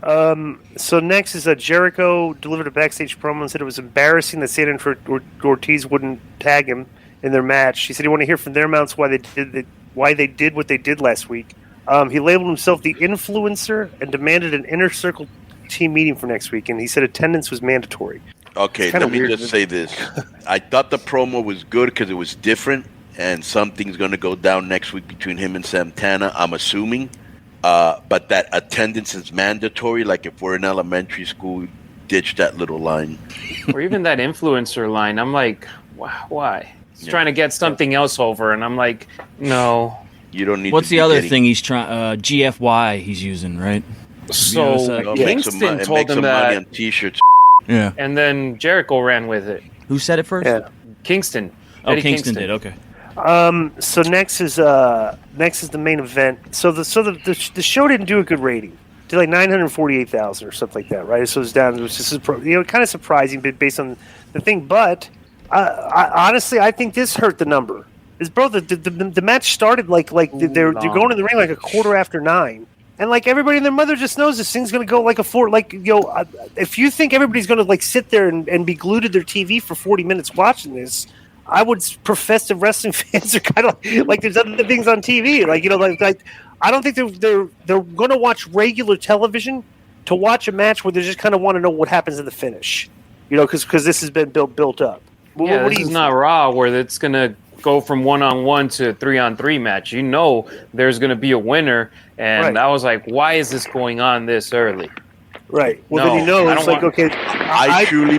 So next is Jericho delivered a backstage promo and said it was embarrassing that Santana and Ortiz wouldn't tag him in their match. He said he wanted to hear from their mounts why they did what they did last week. He labeled himself the influencer and demanded an inner circle team meeting for next week, and he said attendance was mandatory. Okay, let me just say this. I thought the promo was good because it was different, and something's going to go down next week between him and Santana, I'm assuming. But that attendance is mandatory, like if we're in elementary school, ditch that little line. Or even that influencer line. I'm like, why? He's trying to get something else over, and I'm like, no. You don't need. What's the other thing he's trying? GFY he's using, right? So Kingston told him that. Money on T-shirts. Yeah. And then Jericho ran with it. Who said it first? Yeah. Kingston. Oh, Kingston did. Okay. So next is the main event. So the show didn't do a good rating. It did like 948,000 or something like that, right? So it was down. It was just kind of surprising, based on the thing. But honestly, I think this hurt the number. The match started like they're going in the ring like 9:15. And like everybody and their mother just knows this thing's going to go like a 4. Like, if you think everybody's going to like sit there and be glued to their TV for 40 minutes watching this, I would profess that wrestling fans are kind of like there's other things on TV. Like I don't think they're going to watch regular television to watch a match where they just kind of want to know what happens in the finish. Because this has been built up. Yeah, this is not Raw where it's going to go from 1-on-1 to 3-on-3 match. There's going to be a winner, and I was like, why is this going on this early? Right. Well, then it's like, okay. I truly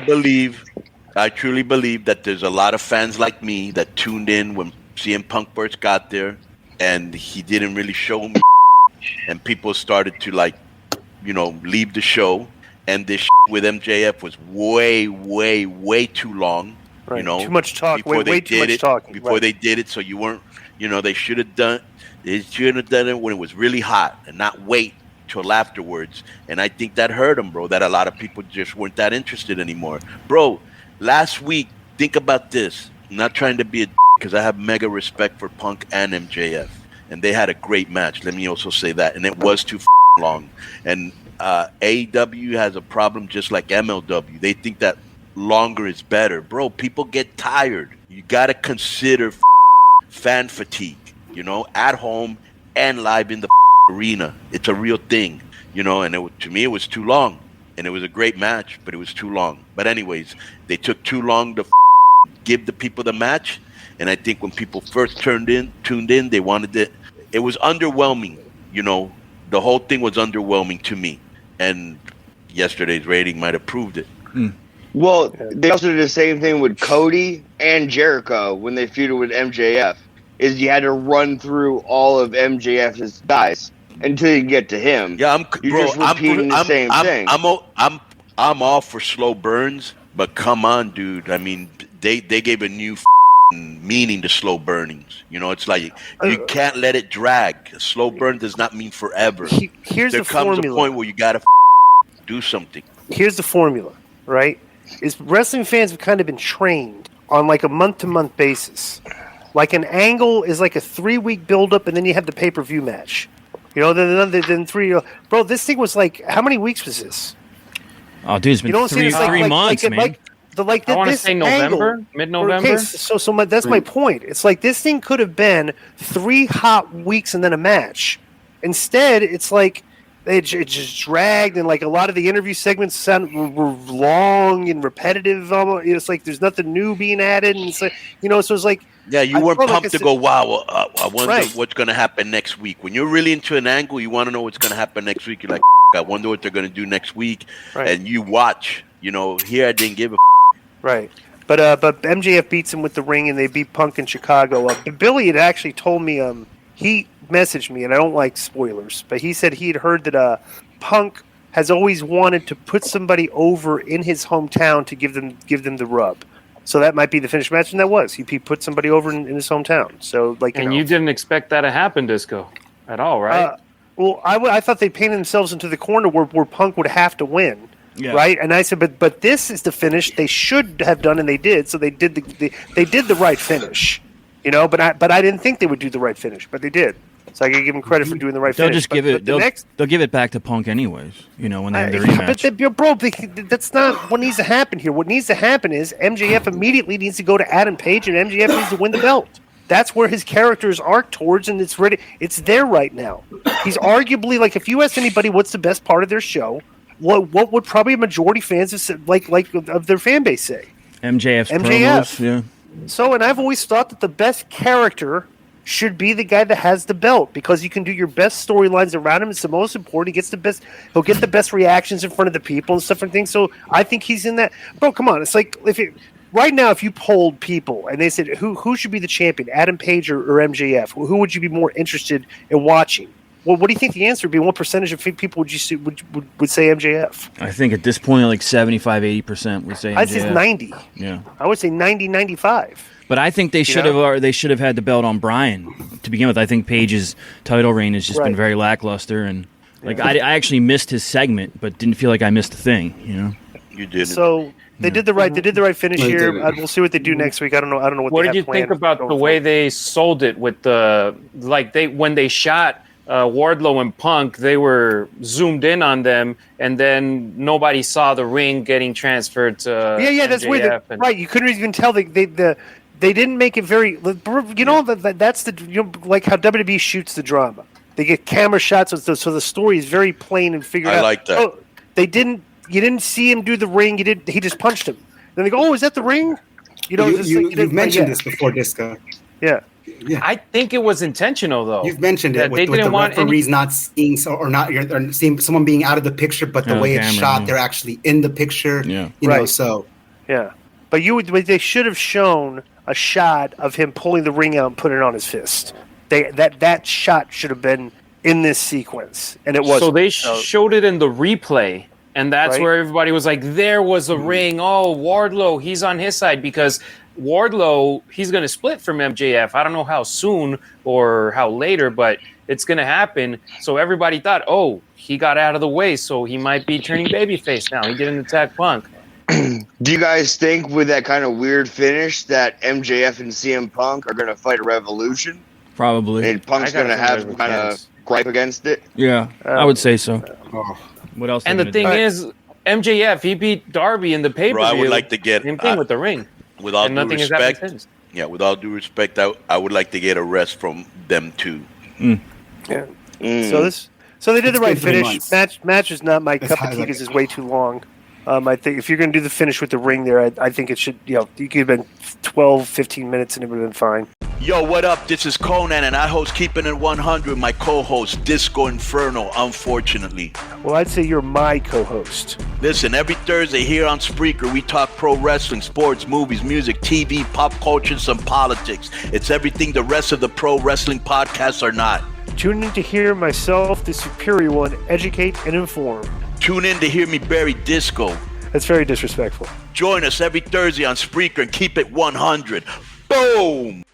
believe that there's a lot of fans like me that tuned in when CM Punk first got there, and he didn't really show me, and people started to leave the show, and this with MJF was way, way, way too long. Right. Too much talk. Way too much talking. Before they did it, so you weren't. They should have done it when it was really hot, and not wait till afterwards. And I think that hurt them, bro. That a lot of people just weren't that interested anymore, bro. Last week, think about this. I'm not trying to be because I have mega respect for Punk and MJF, and they had a great match. Let me also say that, and it was too long. And AEW has a problem just like MLW. They think that longer is better, bro. People get tired. You got to consider fan fatigue, at home and live in the arena. It's a real thing, and to me it was too long, and it was a great match, but it was too long. But anyways, they took too long to give the people the match, and I think when people first tuned in, they wanted it. It was underwhelming, the whole thing was underwhelming to me, and yesterday's rating might have proved it. Well, they also did the same thing with Cody and Jericho when they feuded with MJF. Is you had to run through all of MJF's guys until you get to him. Yeah, You're just repeating the same thing. I'm all for slow burns, but come on, dude. I mean, they gave a new meaning to slow burnings. It's like you can't let it drag. A slow burn does not mean forever. There comes a point where you gotta do something. Here's the formula, right? Is wrestling fans have kind of been trained on like a month-to-month basis. Like an angle is like a 3-week build-up, and then you have the pay-per-view match. Then 3. Bro, this thing was like, how many weeks was this? Oh, dude, it's been 3 months, man. I want to say November, mid-November. Okay, so that's my point. It's like this thing could have been 3 hot weeks and then a match. Instead, it's like it just dragged, and like a lot of the interview segments were long and repetitive. It's like there's nothing new being added, and it's like so it's like you weren't pumped to go. Wow, I wonder what's going to happen next week. When you're really into an angle, you want to know what's going to happen next week. You're like, I wonder what they're going to do next week, and you watch. Here I didn't give a. Right, but MJF beats him with the ring, and they beat Punk in Chicago. Billy had actually told me he messaged me, and I don't like spoilers, but he said he had heard that Punk has always wanted to put somebody over in his hometown to give them the rub. So that might be the finished match, and that was he put somebody over in his hometown. So you didn't expect that to happen, Disco, at all, right? Well, I thought they painted themselves into the corner where Punk would have to win. Yeah. Right, and I said, but this is the finish they should have done, and they did. So they did the right finish, But I didn't think they would do the right finish, but they did. So I gotta give him credit for doing the right They'll finish. just give it. They'll give it back to Punk anyways. You know, when they have the rematch. But bro, that's not what needs to happen here. What needs to happen is MJF immediately needs to go to Adam Page, and MJF needs to win the belt. That's where his character's arc towards, and it's ready. It's there right now. He's arguably like, if you ask anybody what's the best part of their show, what would probably a majority fans of their fan base say? MJF. Promos, yeah. So, and I've always thought that the best character should be the guy that has the belt, because you can do your best storylines around him. It's the most important. He'll get the best reactions in front of the people and stuff and things. So I think he's in that. Bro, come on. It's like right now, if you polled people and they said who should be the champion, Adam Page or MJF, who would you be more interested in watching? Well, what do you think the answer would be? What percentage of people would say MJF? I think at this point, like 75-80% would say MJF. I'd say 90. Yeah. I would say 90-95. But I think they should have had the belt on Bryan to begin with. I think Page's title reign has just been very lackluster, and I actually missed his segment, but didn't feel like I missed a thing. You know, you did. So they did the right finish here. We'll see what they do next week. I don't know what did you think about the way they sold it with when they shot Wardlow and Punk, they were zoomed in on them, and then nobody saw the ring getting transferred to that's weird. Right, you couldn't even tell they didn't make it very. That's like how WWE shoots the drama. They get camera shots, so the story is very plain and figured out. I like that. Oh, they didn't. You didn't see him do the ring. He just punched him. Then they go, "Oh, is that the ring?" You've mentioned this before, Disco. Yeah. I think it was intentional, though. You've mentioned it with the referees not seeing or seeing someone being out of the picture, but the way it's shot, they're actually in the picture. Yeah. You know, so. Yeah, but they should have shown a shot of him pulling the ring out and putting it on his fist. That shot should have been in this sequence, and it wasn't. So they showed it in the replay, and that's where everybody was like, there was a ring. Oh, Wardlow, he's on his side, because Wardlow, he's going to split from MJF. I don't know how soon or how later, but it's going to happen. So everybody thought, oh, he got out of the way, so he might be turning babyface now. He didn't attack Punk. Do you guys think with that kind of weird finish that MJF and CM Punk are going to fight a revolution? Probably. And Punk's going to have kind of gripe against it? Yeah, I would say so. What else? And the thing is, MJF, he beat Darby in the pay-per-view. Bro, I would like to get same thing with the ring. With all due respect, with all due respect, I would like to get a rest from them too. Yeah. So they did the right finish. Match is not my cup of tea because it's way too long. I think if you're going to do the finish with the ring there, I think it should, you could have been 12, 15 minutes and it would have been fine. Yo, what up? This is Konnan, and I host Keeping It 100, my co-host, Disco Inferno, unfortunately. Well, I'd say you're my co-host. Listen, every Thursday here on Spreaker, we talk pro wrestling, sports, movies, music, TV, pop culture, and some politics. It's everything the rest of the pro wrestling podcasts are not. Tune in to hear myself, the superior one, educate and inform. Tune in to hear me bury Disco. That's very disrespectful. Join us every Thursday on Spreaker and keep it 100. Boom!